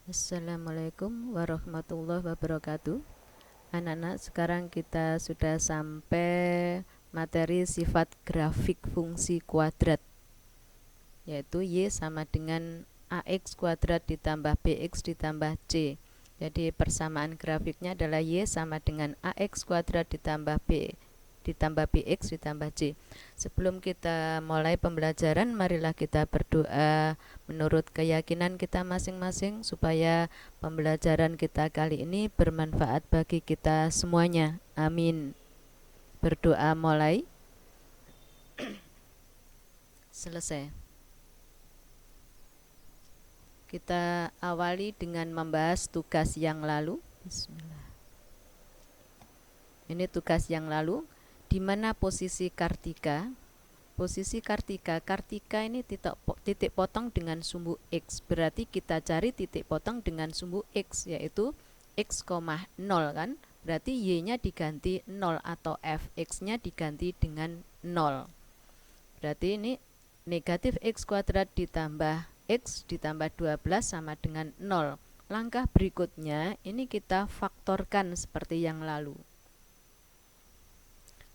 Assalamualaikum warahmatullahi wabarakatuh. Anak-anak, sekarang kita sudah sampai materi sifat grafik fungsi kuadrat, yaitu Y sama dengan AX kuadrat ditambah BX ditambah C. Jadi persamaan grafiknya adalah Y sama dengan AX kuadrat ditambah BX ditambah C. Sebelum kita mulai pembelajaran, marilah kita berdoa menurut keyakinan kita masing-masing supaya pembelajaran kita kali ini bermanfaat bagi kita semuanya. Amin. Berdoa mulai. Selesai. Kita awali dengan membahas tugas yang lalu. Bismillah. Ini tugas yang lalu, di mana posisi Kartika. Posisi Kartika ini titik potong dengan sumbu X. Berarti kita cari titik potong dengan sumbu X, yaitu X, 0 kan. Berarti Y-nya diganti 0 atau Fx-nya diganti dengan 0. Berarti ini negatif X kuadrat ditambah X ditambah 12 sama dengan 0. Langkah berikutnya, ini kita faktorkan seperti yang lalu.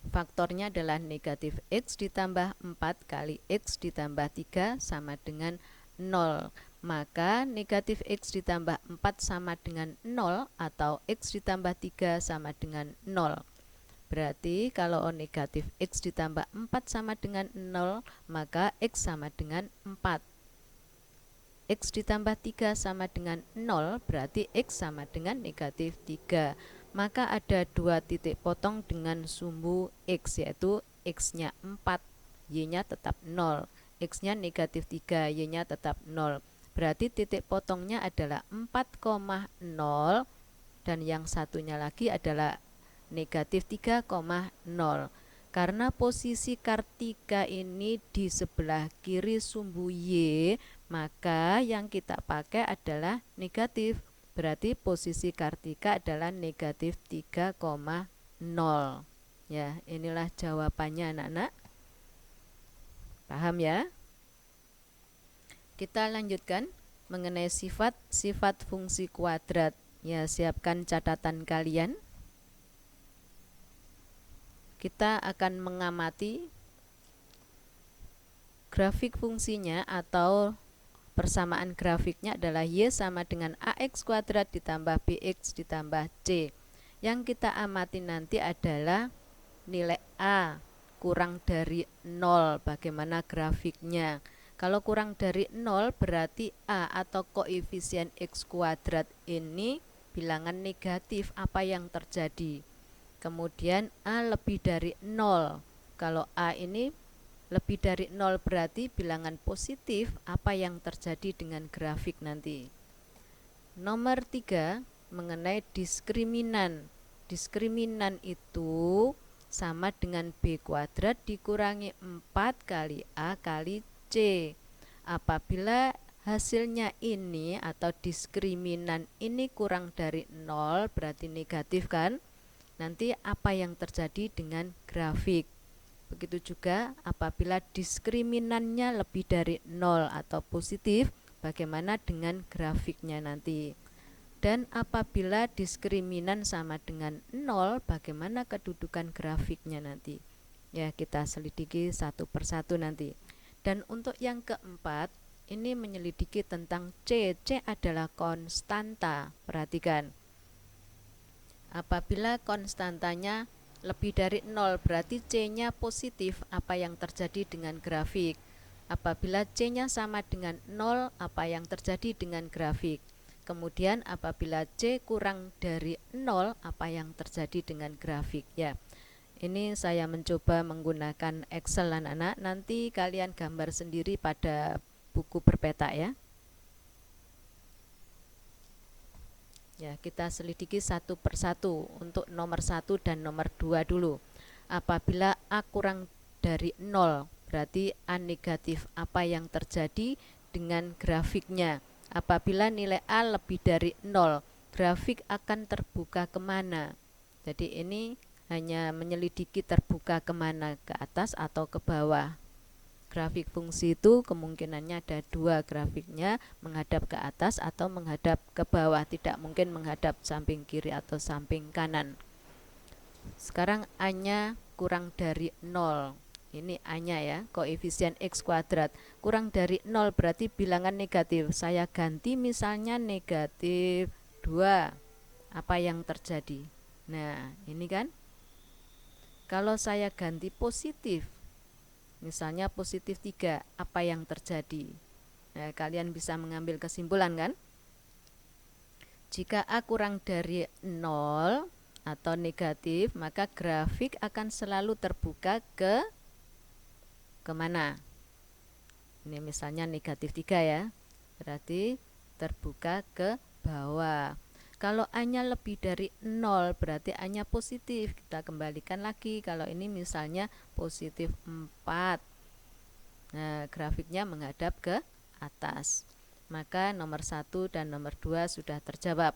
Faktornya adalah negatif X ditambah 4 kali X ditambah 3 sama dengan 0. Maka negatif X ditambah 4 sama dengan 0 atau X ditambah 3 sama dengan 0. Berarti kalau negatif X ditambah 4 sama dengan 0, maka X sama dengan 4. X ditambah 3 sama dengan 0, berarti X sama dengan negatif 3. Maka ada dua titik potong dengan sumbu X, yaitu X-nya 4, Y-nya tetap 0. X-nya negatif 3, Y-nya tetap 0. Berarti titik potongnya adalah 4,0 dan yang satunya lagi adalah negatif 3,0. Karena posisi Kartika ini di sebelah kiri sumbu Y, maka yang kita pakai adalah negatif. Berarti posisi Kartika adalah negatif 3,0. Ya, inilah jawabannya anak-anak. Paham ya? Kita lanjutkan mengenai sifat fungsi kuadrat. Ya, siapkan catatan kalian. Kita akan mengamati grafik fungsinya atau persamaan grafiknya adalah Y sama dengan AX kuadrat ditambah BX ditambah C. Yang kita amati nanti adalah nilai A kurang dari 0, bagaimana grafiknya. Kalau kurang dari 0 berarti A atau koefisien X kuadrat ini bilangan negatif, apa yang terjadi. Kemudian A lebih dari 0. Kalau A ini lebih dari 0 berarti bilangan positif, apa yang terjadi dengan grafik nanti. Nomor 3 mengenai diskriminan. Diskriminan itu sama dengan B kuadrat dikurangi 4 kali A kali C. Apabila hasilnya ini atau diskriminan ini kurang dari 0 berarti negatif kan. Nanti apa yang terjadi dengan grafik. Begitu juga apabila diskriminannya lebih dari 0 atau positif, bagaimana dengan grafiknya nanti. Dan apabila diskriminan sama dengan 0, bagaimana kedudukan grafiknya nanti. Ya, kita selidiki satu persatu nanti. Dan untuk yang keempat, ini menyelidiki tentang C. C adalah konstanta. Perhatikan. Apabila konstantanya lebih dari 0 berarti C-nya positif, apa yang terjadi dengan grafik. Apabila C-nya sama dengan 0, apa yang terjadi dengan grafik. Kemudian apabila C kurang dari 0, apa yang terjadi dengan grafik. Ya, ini saya mencoba menggunakan Excel anak-anak. Nanti kalian gambar sendiri pada buku berpeta ya. Ya, kita selidiki satu persatu. Untuk nomor 1 dan nomor 2 dulu. Apabila A kurang dari 0, berarti A negatif. Apa yang terjadi dengan grafiknya? Apabila nilai A lebih dari 0, grafik akan terbuka kemana? Jadi ini hanya menyelidiki terbuka kemana, ke atas atau ke bawah. grafik fungsi itu kemungkinannya ada dua, grafiknya menghadap ke atas atau menghadap ke bawah, tidak mungkin menghadap samping kiri atau samping kanan. Sekarang A-nya kurang dari 0. Ini A-nya ya, koefisien X kuadrat. Kurang dari 0 berarti bilangan negatif. Saya ganti misalnya negatif 2. Apa yang terjadi? Nah, ini kan. Kalau saya ganti positif, misalnya positif 3, apa yang terjadi? Nah, kalian bisa mengambil kesimpulan kan? Jika A kurang dari 0 atau negatif, maka grafik akan selalu terbuka ke kemana? Ini misalnya negatif 3 ya, berarti terbuka ke bawah. Kalau A-nya lebih dari 0 berarti A-nya positif. Kita kembalikan lagi. Kalau ini misalnya positif 4. Nah, grafiknya menghadap ke atas. Maka nomor 1 dan nomor 2 sudah terjawab.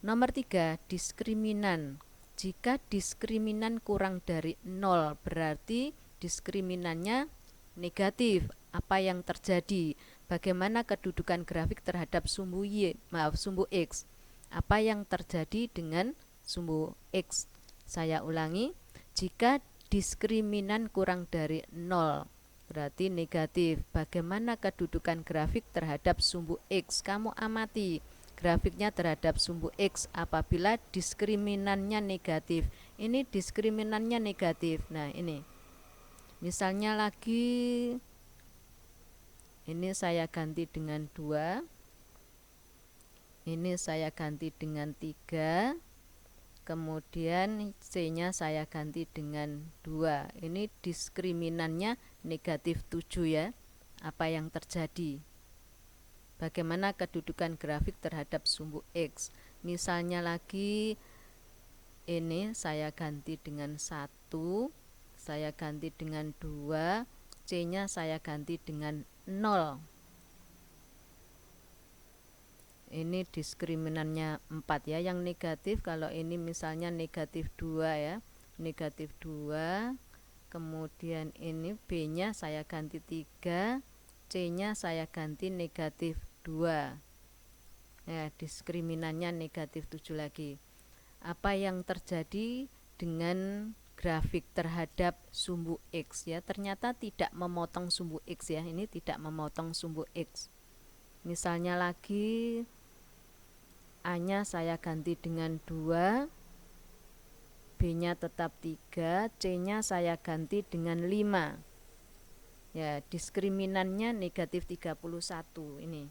Nomor 3, diskriminan. Jika diskriminan kurang dari 0 berarti diskriminannya negatif. Apa yang terjadi? Bagaimana kedudukan grafik terhadap sumbu X? Apa yang terjadi dengan sumbu X? Saya ulangi, jika diskriminan kurang dari 0 berarti negatif. Bagaimana kedudukan grafik terhadap sumbu X? Kamu amati grafiknya terhadap sumbu X apabila diskriminannya negatif. Ini diskriminannya negatif. Nah, ini misalnya lagi, ini saya ganti dengan 2, ini saya ganti dengan 3, kemudian C-nya saya ganti dengan 2. Ini diskriminannya negatif 7 ya. Apa yang terjadi? Bagaimana kedudukan grafik terhadap sumbu X? Misalnya lagi, ini saya ganti dengan 1, saya ganti dengan 2, C-nya saya ganti dengan 0. Ini diskriminannya 4 ya, yang negatif. Kalau ini misalnya negatif 2 ya, negatif 2, kemudian ini B-nya saya ganti 3, C-nya saya ganti negatif 2 ya, diskriminannya negatif 7 lagi. Apa yang terjadi dengan grafik terhadap sumbu X ya? Ternyata tidak memotong sumbu X ya, ini tidak memotong sumbu X. Misalnya lagi, A-nya saya ganti dengan 2, B-nya tetap 3, C-nya saya ganti dengan 5 ya, diskriminannya negatif 31. Ini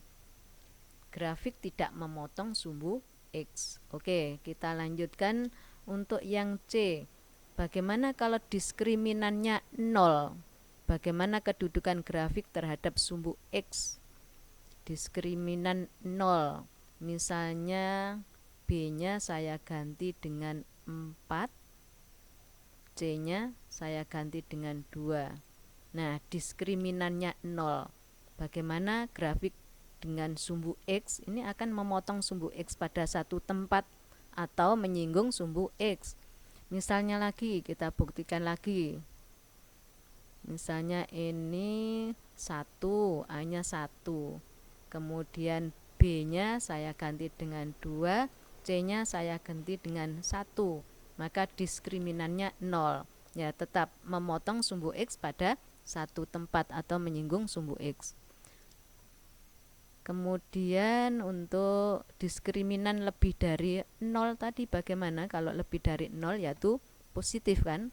grafik tidak memotong sumbu X. Oke, kita lanjutkan untuk yang C. Bagaimana kalau diskriminannya 0? Bagaimana kedudukan grafik terhadap sumbu X? Diskriminan 0. Misalnya B-nya saya ganti dengan 4, C-nya saya ganti dengan 2. Nah, diskriminannya 0. Bagaimana grafik dengan sumbu X? Ini akan memotong sumbu X pada satu tempat atau menyinggung sumbu X. Misalnya lagi, kita buktikan lagi. Misalnya ini 1, A-nya 1. Kemudian B-nya saya ganti dengan 2, C-nya saya ganti dengan 1. Maka diskriminannya 0. Ya, tetap memotong sumbu X pada satu tempat atau menyinggung sumbu X. Kemudian untuk diskriminan lebih dari 0 tadi bagaimana? Kalau lebih dari 0 yaitu positif kan?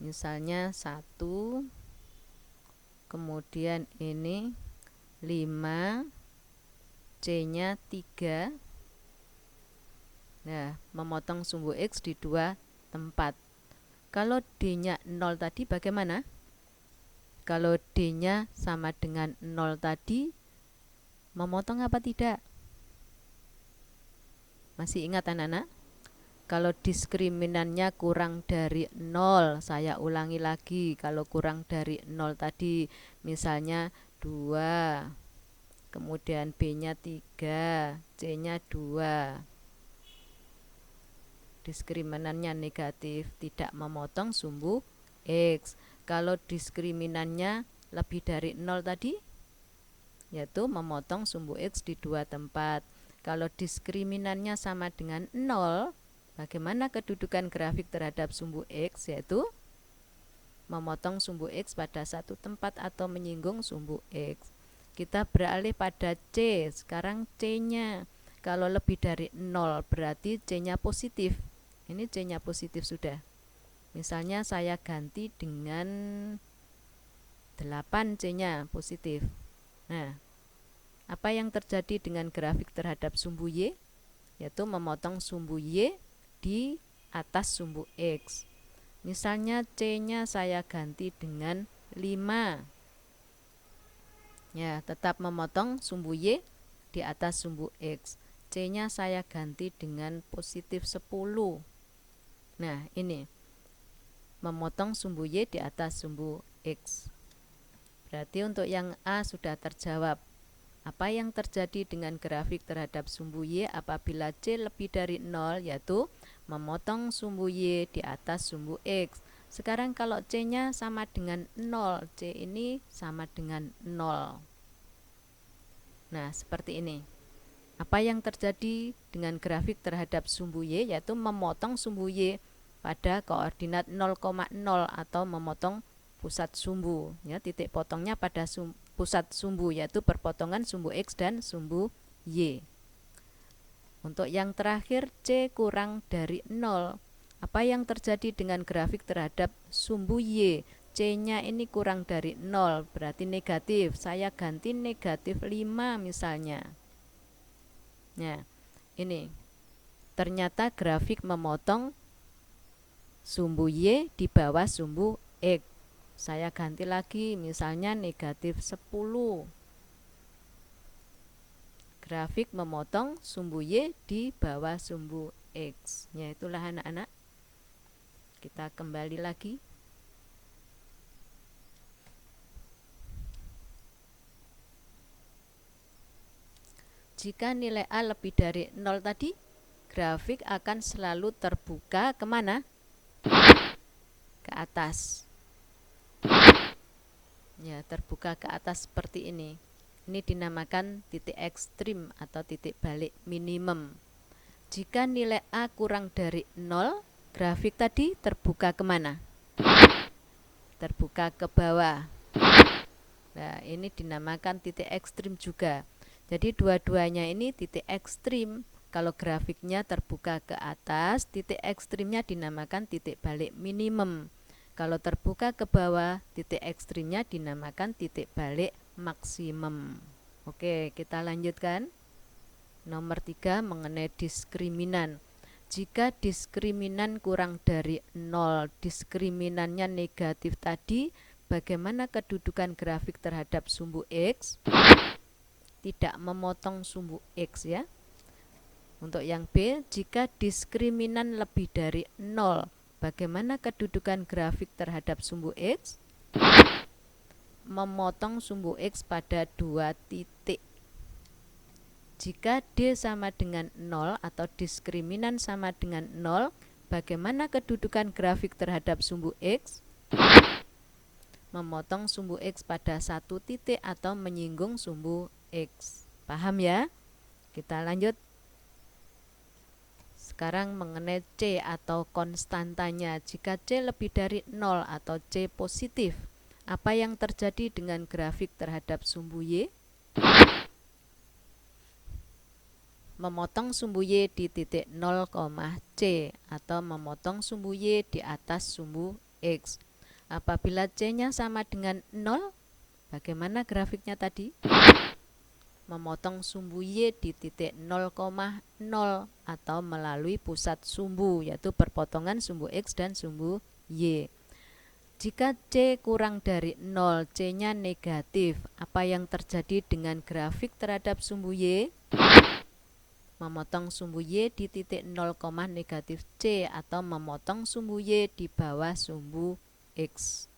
Misalnya 1, kemudian ini 5, C-nya 3. Nah, memotong sumbu X di dua tempat. Kalau D-nya 0 tadi bagaimana? Kalau D-nya sama dengan 0 tadi, memotong apa tidak? Masih ingat anak-anak? Kalau diskriminannya kurang dari 0, saya ulangi lagi, kalau kurang dari 0 tadi, misalnya 2, kemudian B-nya 3, C-nya 2. Diskriminannya negatif, tidak memotong sumbu X. Kalau diskriminannya lebih dari 0 tadi, yaitu memotong sumbu X di dua tempat. Kalau diskriminannya sama dengan 0, bagaimana kedudukan grafik terhadap sumbu X, yaitu memotong sumbu X pada satu tempat atau menyinggung sumbu X. Kita beralih pada C. Sekarang C-nya, kalau lebih dari 0 berarti C-nya positif. Ini C-nya positif sudah. Misalnya saya ganti dengan 8, C-nya positif. Nah, apa yang terjadi dengan grafik terhadap sumbu Y? Yaitu memotong sumbu Y di atas sumbu X. Misalnya C-nya saya ganti dengan 5. Ya, tetap memotong sumbu Y di atas sumbu X. C-nya saya ganti dengan positif 10. Nah, ini memotong sumbu Y di atas sumbu X. Berarti untuk yang A sudah terjawab. Apa yang terjadi dengan grafik terhadap sumbu Y apabila C lebih dari 0, yaitu memotong sumbu Y di atas sumbu X. Sekarang kalau C-nya sama dengan 0, C ini sama dengan 0. Nah, seperti ini. Apa yang terjadi dengan grafik terhadap sumbu Y, yaitu memotong sumbu Y pada koordinat 0,0 atau memotong pusat sumbu, ya, titik potongnya pada pusat sumbu, yaitu perpotongan sumbu X dan sumbu Y. Untuk yang terakhir C kurang dari 0, apa yang terjadi dengan grafik terhadap sumbu Y? C-nya ini kurang dari 0, berarti negatif. Saya ganti negatif 5 misalnya. Nah, ini ternyata grafik memotong sumbu Y di bawah sumbu X. Saya ganti lagi, misalnya negatif 10. Grafik memotong sumbu Y di bawah sumbu X. Ya, itulah anak-anak. Kita kembali lagi. Jika nilai A lebih dari 0 tadi, grafik akan selalu terbuka kemana? Ke atas. Ya, terbuka ke atas seperti ini. Ini dinamakan titik ekstrim atau titik balik minimum. Jika nilai A kurang dari 0, grafik tadi terbuka kemana? Terbuka ke bawah. Nah, ini dinamakan titik ekstrim juga. Jadi dua-duanya ini titik ekstrim. Kalau grafiknya terbuka ke atas, titik ekstrimnya dinamakan titik balik minimum. Kalau terbuka ke bawah, titik ekstrimnya dinamakan titik balik maksimum. Oke, kita lanjutkan. Nomor 3 mengenai diskriminan. Jika diskriminan kurang dari 0, diskriminannya negatif tadi, bagaimana kedudukan grafik terhadap sumbu X? Tidak memotong sumbu X, ya. Untuk yang B, jika diskriminan lebih dari 0, bagaimana kedudukan grafik terhadap sumbu X? Memotong sumbu X pada 2 titik. Jika D sama dengan 0 atau diskriminan sama dengan 0, bagaimana kedudukan grafik terhadap sumbu X? Memotong sumbu X pada 1 titik atau menyinggung sumbu X. Paham ya? Kita lanjut. Sekarang mengenai C atau konstantanya. Jika C lebih dari 0 atau C positif, apa yang terjadi dengan grafik terhadap sumbu Y? Memotong sumbu Y di titik 0, C atau memotong sumbu Y di atas sumbu X. Apabila C-nya sama dengan 0, bagaimana grafiknya tadi? Memotong sumbu Y di titik 0,0 atau melalui pusat sumbu, yaitu perpotongan sumbu X dan sumbu Y. Jika C kurang dari 0, C-nya negatif, apa yang terjadi dengan grafik terhadap sumbu Y? Memotong sumbu Y di titik 0, negatif C atau memotong sumbu Y di bawah sumbu X.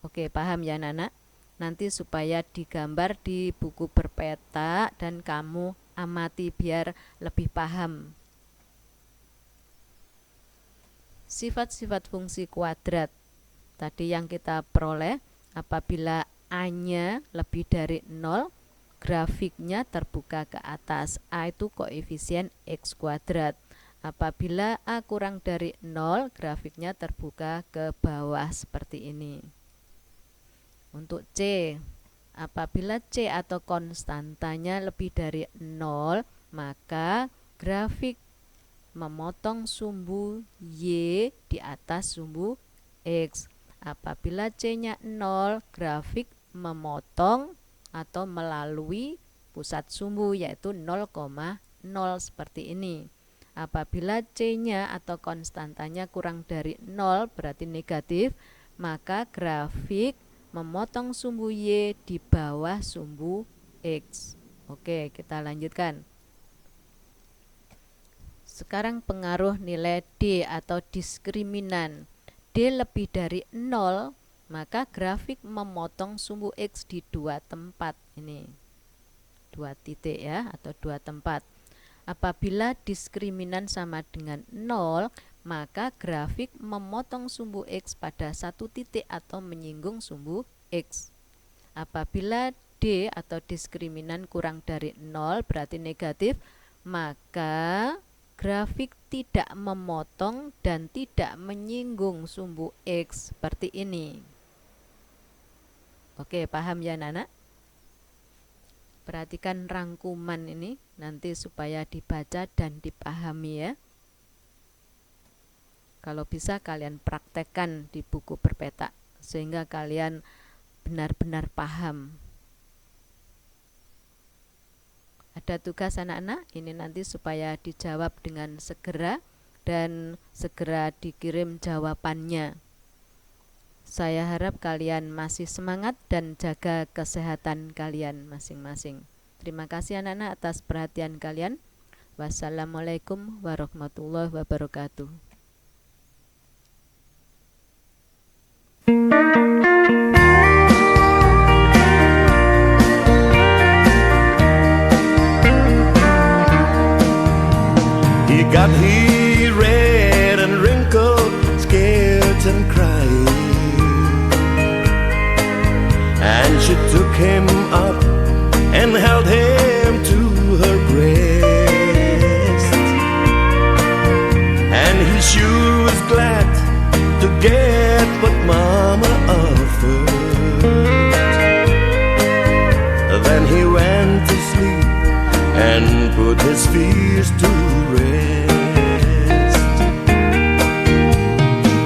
Oke, paham ya anak-anak? Nanti supaya digambar di buku berpeta dan kamu amati biar lebih paham. sifat-sifat fungsi kuadrat tadi yang kita peroleh. Apabila A-nya lebih dari 0, grafiknya terbuka ke atas. A itu koefisien X kuadrat. Apabila A kurang dari 0, grafiknya terbuka ke bawah seperti ini. Untuk C, apabila C atau konstantanya lebih dari 0, maka grafik memotong sumbu Y di atas sumbu X. Apabila C-nya 0, grafik memotong atau melalui pusat sumbu yaitu 0,0 seperti ini. Apabila C-nya atau konstantanya kurang dari 0 berarti negatif, maka grafik memotong sumbu Y di bawah sumbu X. Oke, kita lanjutkan. Sekarang pengaruh nilai D atau diskriminan. D lebih dari 0, maka grafik memotong sumbu X di dua tempat. Ini dua titik ya, atau dua tempat. Apabila diskriminan sama dengan 0, maka grafik memotong sumbu X pada satu titik atau menyinggung sumbu X. Apabila D atau diskriminan kurang dari 0 berarti negatif, maka grafik tidak memotong dan tidak menyinggung sumbu X seperti ini. Oke, paham ya Nana? Perhatikan rangkuman ini nanti supaya dibaca dan dipahami ya. Kalau bisa kalian praktekkan di buku berpetak sehingga kalian benar-benar paham. Ada tugas anak-anak ini nanti supaya dijawab dengan segera dan segera dikirim jawabannya. Saya harap kalian masih semangat dan jaga kesehatan kalian masing-masing. Terima kasih anak-anak atas perhatian kalian. Wassalamualaikum warahmatullahi wabarakatuh. He got he red and wrinkled, scared and crying, and she took him up and held him to her breast, and he sure was glad to get what Mama offered. Then he went to sleep and put his fears to rest.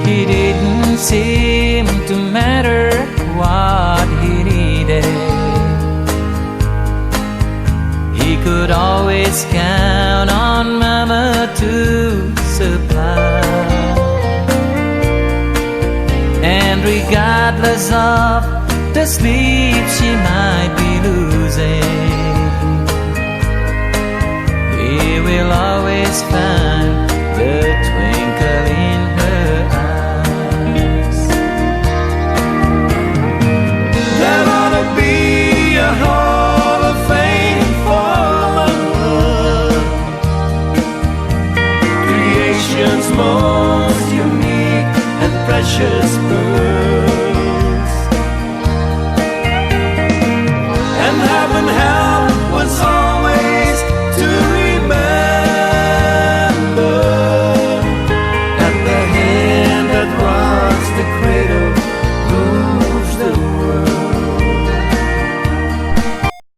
He didn't seem to matter what he needed. He could always count on Mama to supply. And regardless of the sleep she might be losing, he will always find